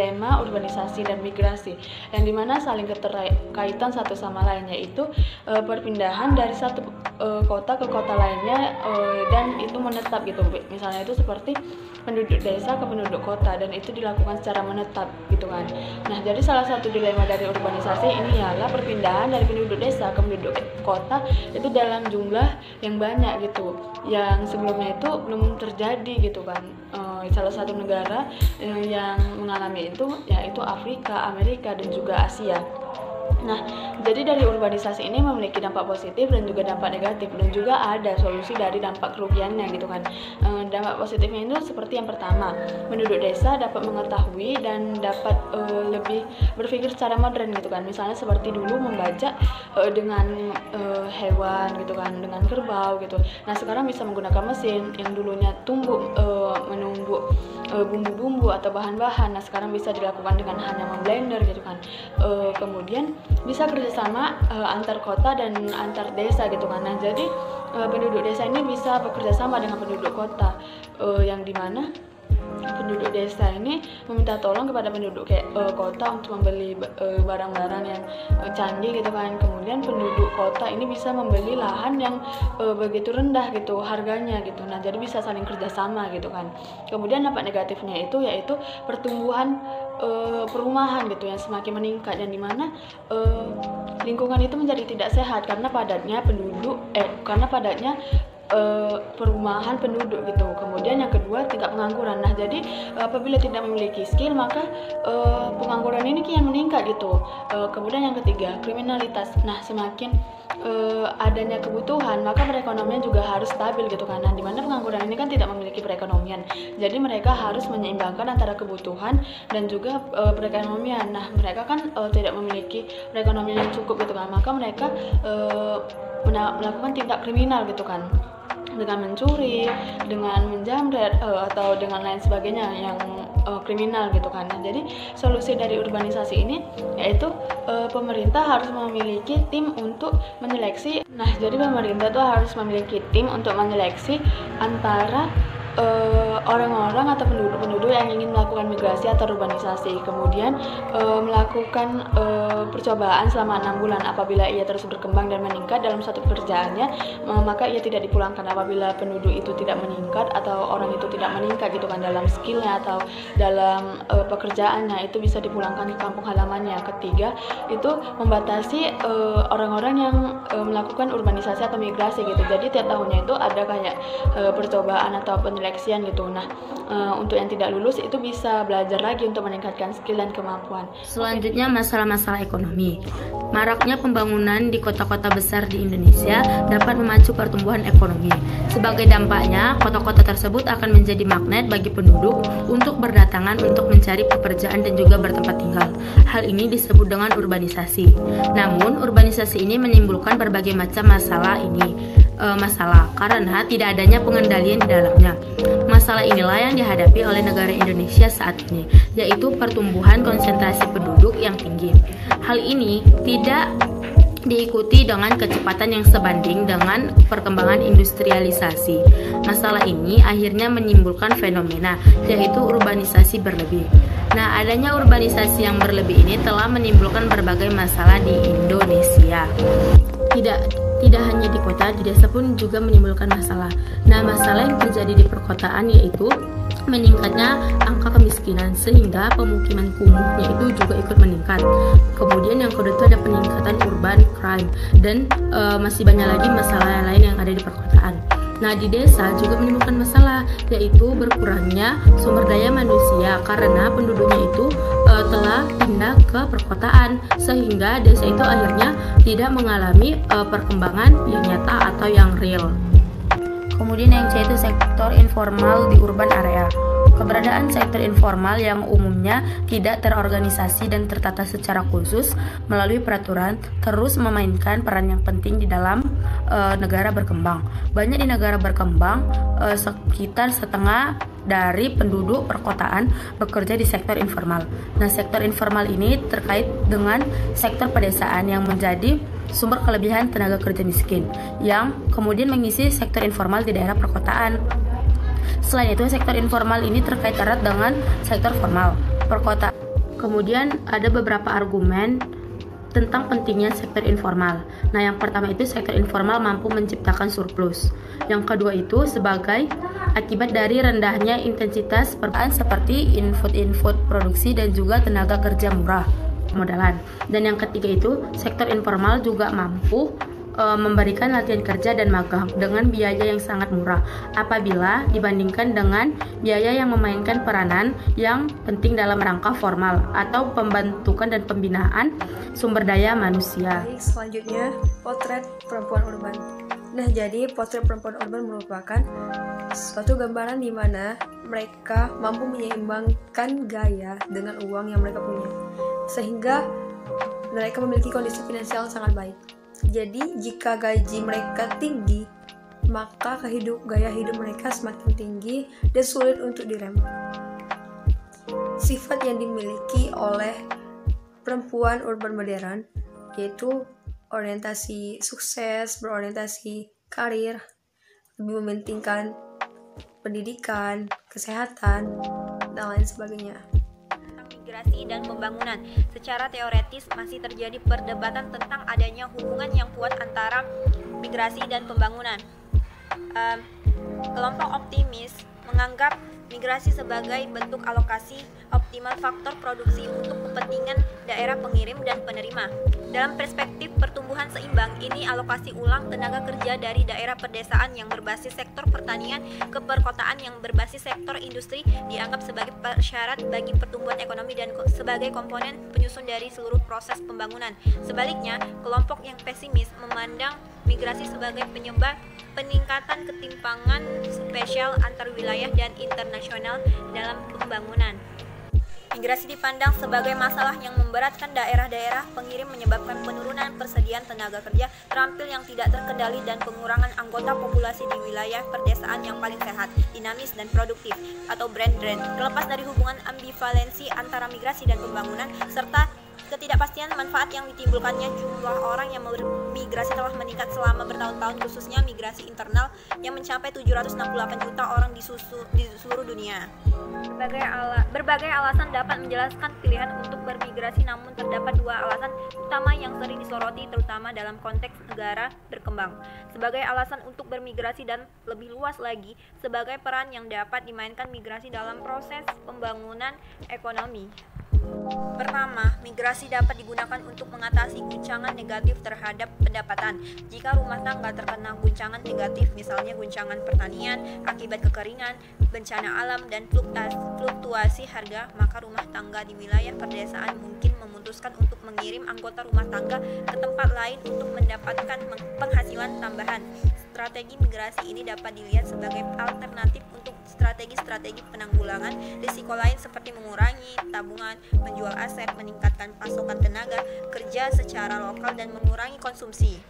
dilema urbanisasi dan migrasi, yang dimana saling keterkaitan satu sama lain, yaitu perpindahan dari satu kota ke kota lainnya dan itu menetap gitu. Misalnya itu seperti penduduk desa ke penduduk kota, dan itu dilakukan secara menetap gitu kan. Nah, jadi salah satu dilema dari urbanisasi ini ialah perpindahan dari penduduk desa ke penduduk kota itu dalam jumlah yang banyak gitu, yang sebelumnya itu belum terjadi gitu kan. Salah satu negara yang mengalami itu yaitu Afrika, Amerika, dan juga Asia. Nah, jadi dari urbanisasi ini memiliki dampak positif dan juga dampak negatif, dan juga ada solusi dari dampak kerugiannya gitu kan. Dampak positifnya itu seperti yang pertama, penduduk desa dapat mengetahui dan dapat lebih berpikir secara modern gitu kan. Misalnya seperti dulu membaca dengan hewan gitu kan, dengan kerbau gitu. Nah, sekarang bisa menggunakan mesin yang dulunya menumbuk bumbu-bumbu atau bahan-bahan. Nah, sekarang bisa dilakukan dengan hanya memblender gitu kan. Kemudian bisa kerjasama antar kota dan antar desa gitu kan. Nah, jadi penduduk desa ini bisa bekerja sama dengan penduduk kota, yang dimana penduduk desa ini meminta tolong kepada penduduk kota untuk membeli barang-barang yang canggih gitu kan. Kemudian penduduk kota ini bisa membeli lahan yang begitu rendah gitu harganya gitu. Nah, jadi bisa saling kerjasama gitu kan. Kemudian dampak negatifnya itu yaitu pertumbuhan perumahan gitu yang semakin meningkat, yang dimana lingkungan itu menjadi tidak sehat karena padatnya perumahan penduduk gitu. Kemudian yang kedua, tingkat pengangguran. Nah, jadi apabila tidak memiliki skill, maka pengangguran ini kian meningkat gitu. Kemudian yang ketiga, kriminalitas. Nah, semakin adanya kebutuhan, maka perekonomian juga harus stabil gitu kan. Nah, dimana pengangguran ini kan tidak memiliki perekonomian, jadi mereka harus menyeimbangkan antara kebutuhan dan juga perekonomian. Nah, mereka kan tidak memiliki perekonomian yang cukup gitu kan, maka mereka melakukan tindak kriminal gitu kan, dengan mencuri, dengan menjamret atau dengan lain sebagainya yang kriminal gitu kan. Nah, jadi solusi dari urbanisasi ini yaitu pemerintah harus memiliki tim untuk menyeleksi. Nah, jadi pemerintah tuh harus memiliki tim untuk menyeleksi antara orang-orang atau penduduk-penduduk yang ingin melakukan migrasi atau urbanisasi, kemudian melakukan percobaan selama 6 bulan. Apabila ia terus berkembang dan meningkat dalam satu pekerjaannya, maka ia tidak dipulangkan. Apabila penduduk itu tidak meningkat atau orang itu tidak meningkat gitu kan dalam skillnya atau dalam pekerjaannya, itu bisa dipulangkan ke kampung halamannya. Ketiga, itu membatasi orang-orang yang melakukan urbanisasi atau migrasi gitu. Jadi tiap tahunnya itu ada kayak percobaan atau penilaian gitu. Nah, untuk yang tidak lulus itu bisa belajar lagi untuk meningkatkan skill dan kemampuan. Selanjutnya, masalah-masalah ekonomi. Maraknya pembangunan di kota-kota besar di Indonesia dapat memacu pertumbuhan ekonomi. Sebagai dampaknya, kota-kota tersebut akan menjadi magnet bagi penduduk untuk berdatangan untuk mencari pekerjaan dan juga bertempat tinggal. Hal ini disebut dengan urbanisasi. Namun, urbanisasi ini menimbulkan berbagai macam masalah karena tidak adanya pengendalian di dalamnya. Masalah inilah yang dihadapi oleh negara Indonesia saat ini, yaitu pertumbuhan konsentrasi penduduk yang tinggi. Hal ini tidak diikuti dengan kecepatan yang sebanding dengan perkembangan industrialisasi. Masalah ini akhirnya menimbulkan fenomena, yaitu urbanisasi berlebih. Nah, adanya urbanisasi yang berlebih ini telah menimbulkan berbagai masalah di Indonesia. Tidak hanya di kota, di desa pun juga menimbulkan masalah. Nah, masalah yang terjadi di perkotaan yaitu meningkatnya angka kemiskinan, sehingga pemukiman kumuhnya itu juga ikut meningkat. Kemudian yang kedua itu ada peningkatan urban crime, dan masih banyak lagi masalah lain yang ada di perkotaan. Nah, di desa juga menimbulkan masalah, yaitu berkurangnya sumber daya manusia karena penduduknya itu telah pindah ke perkotaan, sehingga desa itu akhirnya tidak mengalami perkembangan yang nyata atau yang real. Kemudian yang C itu sektor informal di urban area. Keberadaan sektor informal yang umumnya tidak terorganisasi dan tertata secara khusus melalui peraturan terus memainkan peran yang penting di dalam negara berkembang. Banyak di negara berkembang, sekitar setengah dari penduduk perkotaan bekerja di sektor informal. Nah, sektor informal ini terkait dengan sektor pedesaan yang menjadi sumber kelebihan tenaga kerja miskin yang kemudian mengisi sektor informal di daerah perkotaan. Selain itu, sektor informal ini terkait erat dengan sektor formal. Kemudian ada beberapa argumen tentang pentingnya sektor informal. Nah, yang pertama itu sektor informal mampu menciptakan surplus. Yang kedua itu sebagai akibat dari rendahnya intensitas permintaan seperti input produksi dan juga tenaga kerja murah pemodalan. Dan yang ketiga itu sektor informal juga mampu memberikan latihan kerja dan magang dengan biaya yang sangat murah apabila dibandingkan dengan biaya yang memainkan peranan yang penting dalam rangka formal atau pembentukan dan pembinaan sumber daya manusia. Baik, selanjutnya potret perempuan urban. Nah, jadi potret perempuan urban merupakan suatu gambaran di mana mereka mampu menyeimbangkan gaya dengan uang yang mereka punya, sehingga mereka memiliki kondisi finansial yang sangat baik. Jadi, jika gaji mereka tinggi, maka gaya hidup mereka semakin tinggi dan sulit untuk direm. Sifat yang dimiliki oleh perempuan urban modern yaitu orientasi sukses, berorientasi karir, lebih mementingkan pendidikan, kesehatan, dan lain sebagainya. Migrasi dan pembangunan. Secara teoretis masih terjadi perdebatan tentang adanya hubungan yang kuat antara migrasi dan pembangunan. Kelompok optimis menganggap migrasi sebagai bentuk alokasi optimal faktor produksi untuk kepentingan daerah pengirim dan penerima. Dalam perspektif pertumbuhan seimbang ini, alokasi ulang tenaga kerja dari daerah pedesaan yang berbasis sektor pertanian ke perkotaan yang berbasis sektor industri dianggap sebagai syarat bagi pertumbuhan ekonomi dan sebagai komponen penyusun dari seluruh proses pembangunan. Sebaliknya, kelompok yang pesimis memandang migrasi sebagai penyebab peningkatan ketimpangan spesial antar wilayah dan internasional dalam pembangunan. Migrasi dipandang sebagai masalah yang memberatkan daerah-daerah pengirim, menyebabkan penurunan persediaan tenaga kerja terampil yang tidak terkendali dan pengurangan anggota populasi di wilayah perdesaan yang paling sehat, dinamis, dan produktif atau brain drain. Terlepas dari hubungan ambivalensi antara migrasi dan pembangunan serta ketidakpastian manfaat yang ditimbulkannya, jumlah orang yang bermigrasi telah meningkat selama bertahun-tahun, khususnya migrasi internal yang mencapai 768 juta orang di seluruh dunia. Berbagai alasan dapat menjelaskan pilihan untuk bermigrasi, namun terdapat dua alasan utama yang sering disoroti, terutama dalam konteks negara berkembang. Sebagai alasan untuk bermigrasi dan lebih luas lagi, sebagai peran yang dapat dimainkan migrasi dalam proses pembangunan ekonomi. Pertama, migrasi dapat digunakan untuk mengatasi guncangan negatif terhadap pendapatan. Jika rumah tangga terkena guncangan negatif, misalnya guncangan pertanian akibat kekeringan, bencana alam, dan fluktuasi harga, maka rumah tangga di wilayah perdesaan mungkin memutuskan untuk mengirim anggota rumah tangga ke tempat lain untuk mendapatkan penghasilan tambahan. Strategi migrasi ini dapat dilihat sebagai alternatif untuk strategi-strategi penanggulangan risiko lain seperti mengurangi tabungan, menjual aset, meningkatkan pasokan tenaga kerja secara lokal, dan mengurangi konsumsi.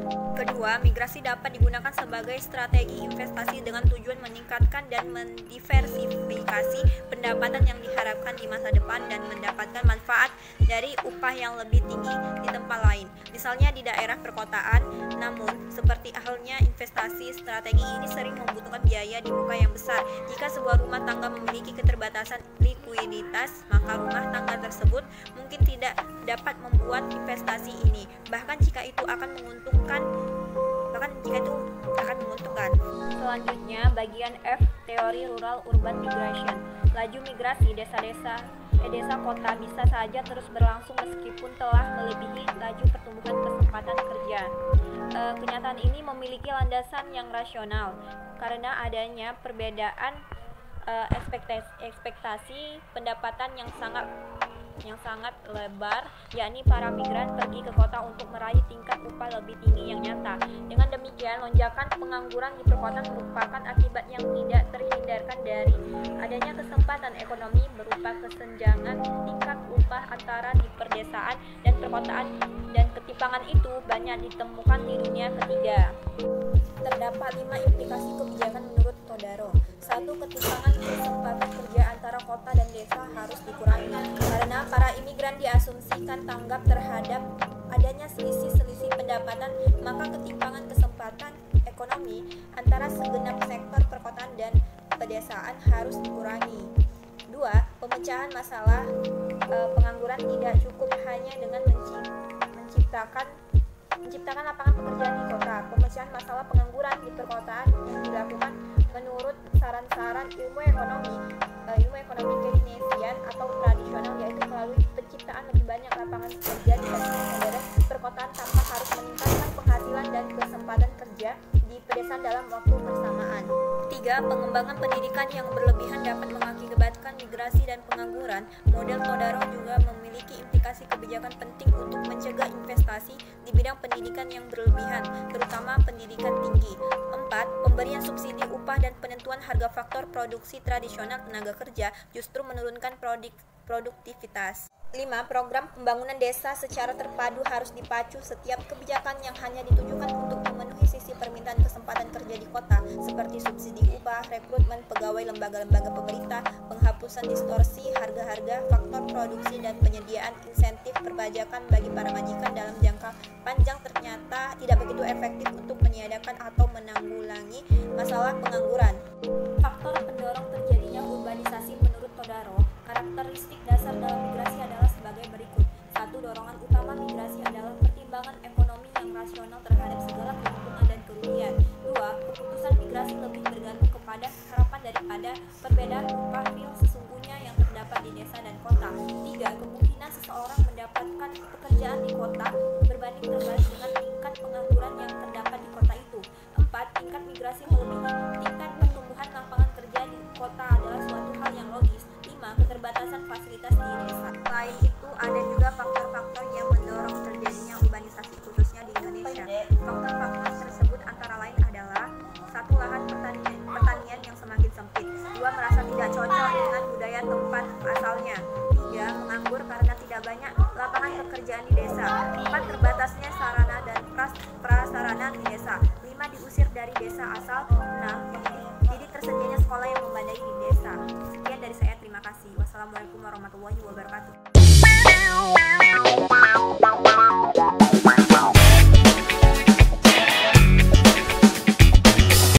Kedua, migrasi dapat digunakan sebagai strategi investasi dengan tujuan meningkatkan dan mendiversifikasi pendapatan yang diharapkan di masa depan dan mendapatkan manfaat dari upah yang lebih tinggi di tempat lain, misalnya di daerah perkotaan. Namun, seperti halnya investasi, strategi ini sering membutuhkan biaya di muka yang besar. Jika sebuah rumah tangga memiliki keterbatasan likuiditas, maka rumah tangga tersebut mungkin tidak dapat membuat investasi ini, bahkan jika itu akan menguntungkan. Selanjutnya, bagian F, teori rural urban migration. Laju migrasi desa kota bisa saja terus berlangsung meskipun telah melebihi laju pertumbuhan kesempatan kerja. Kenyataan ini memiliki landasan yang rasional karena adanya perbedaan ekspektasi pendapatan yang sangat lebar, yakni para migran pergi ke kota untuk meraih tingkat upah lebih tinggi yang nyata. Dengan demikian, lonjakan pengangguran di perkotaan merupakan akibat yang tidak terhindarkan dari adanya kesempatan ekonomi berupa kesenjangan tingkat upah antara di perdesaan dan perkotaan, dan ketimpangan itu banyak ditemukan di dunia ketiga. Terdapat 5 implikasi kebijakan menurut Todaro. 1. Ketimpangan kesempatan kerja antara kota dan desa harus dikurangi karena para imigran diasumsikan tanggap terhadap adanya selisih pendapatan, maka ketimpangan kesempatan ekonomi antara segenap sektor perkotaan dan pedesaan harus dikurangi. 2. Pemecahan masalah pengangguran tidak cukup hanya dengan menciptakan lapangan pekerjaan di kota. Pemecahan masalah pengangguran di perkotaan yang dilakukan menurut saran-saran ilmu ekonomi Keynesian atau tradisional, yaitu melalui penciptaan lebih banyak lapangan kerja di sektor modern perkotaan tanpa harus meningkatkan penghasilan dan kesempatan kerja di pedesaan dalam waktu bersamaan. 3. Pengembangan pendidikan yang berlebihan dapat mengakibatkan migrasi dan pengangguran. Model Todaro juga memiliki implikasi kebijakan penting untuk mencegah investasi di bidang pendidikan yang berlebihan, terutama pendidikan tinggi. 4. Pemberian subsidi upah dan penentuan harga faktor produksi tradisional tenaga kerja justru menurunkan produktivitas. 5. Program pembangunan desa secara terpadu harus dipacu. Setiap kebijakan yang hanya ditujukan untuk memenuhi sisi permintaan kesempatan kerja di kota, seperti subsidi upah, rekrutmen pegawai lembaga-lembaga pemerintah, penghapusan distorsi harga-harga, faktor produksi, dan penyediaan insentif perpajakan bagi para majikan dalam jangka panjang ternyata tidak begitu efektif untuk meniadakan atau menanggulangi masalah pengangguran. Faktor pendorong terjadinya urbanisasi menurut Todaro. Karakteristik dasar dalam migrasi adalah sebagai berikut. 1. Dorongan utama migrasi adalah pertimbangan ekonomi yang rasional terhadap segala keuntungan dan kerugian. 2. Keputusan migrasi lebih bergantung kepada harapan daripada perbedaan upah real sesungguhnya yang terdapat di desa dan kota. 3. Kemungkinan seseorang mendapatkan pekerjaan di kota berbanding terbalik dengan tingkat pengangguran yang terdapat di kota itu. 4. Tingkat migrasi melebihi tingkat pertumbuhan lapangan kerja di kota adalah suatu hal yang logis. 5. Keterbatasan fasilitas di desa. Selain itu, ada juga faktor-faktor yang mendorong terjadinya urbanisasi khususnya di Indonesia. Faktor-faktor tersebut antara lain adalah 1. Lahan pertanian yang semakin sempit. 2. Merasa tidak cocok dengan budaya tempat asalnya. 3. Menganggur karena tidak banyak lapangan pekerjaan di desa. 4. Terbatasnya sarana dan prasarana di desa. 5. Diusir dari desa asal. 6. Tidak tersedianya sekolah yang memadai di desa. Sekian dari saya, terima kasih. Wassalamualaikum warahmatullahi wabarakatuh.